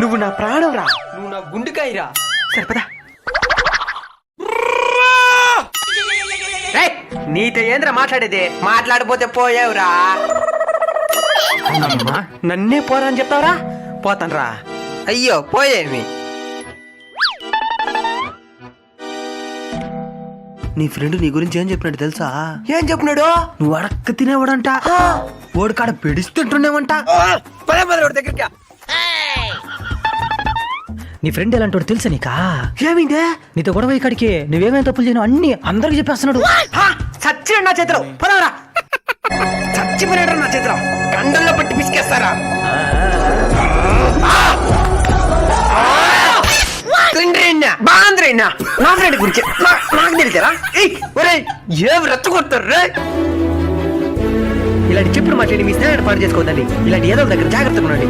నువ్వు నా ప్రాణం రా, నువ్వు నా గుండెకాయరా. సరిపదా నీతో ఏంద్ర మాట్లాడేది? మాట్లాడిపోతే పోయావురా. నన్నే పోరా అని చెప్తావురా? పోతాను. అయ్యో పోయేమి. నీ ఫ్రెండ్ నీ గురించి ఏం చెప్పినాడు తెలుసా? ఏం చెప్పినాడు? నువ్వు అడక్క తినేవాడంట, ఓడి కాడ పెడిస్తుంటున్నావంట. దగ్గరికి నీ ఫ్రెండ్ ఎలాంటి తెలుసా నీకా? ఏమైందే? నీతో గొడవ ఇక్కడికి నువ్వేమేం తప్పులు చేయను అన్ని అందరికి చెప్పేస్తున్నాడు. చచ్చినాడు నా చేతిలో. పోదావరా. చచ్చిపోయినాడు నా చేతిలో. గండల్లో పట్టి పిసికేస్తారా? బాగుందిరైనా నా ఫ్రెండ్ గురించి నాకు తెలిసారా? ఏమి రెచ్చగొడతారు? ఇలాంటి చెప్పుడు మాట్లాడి మీ స్నేహాన్ని పాటు చేసుకోవద్దండి. ఇలాంటి ఏదో దగ్గర జాగ్రత్తగా ఉండండి.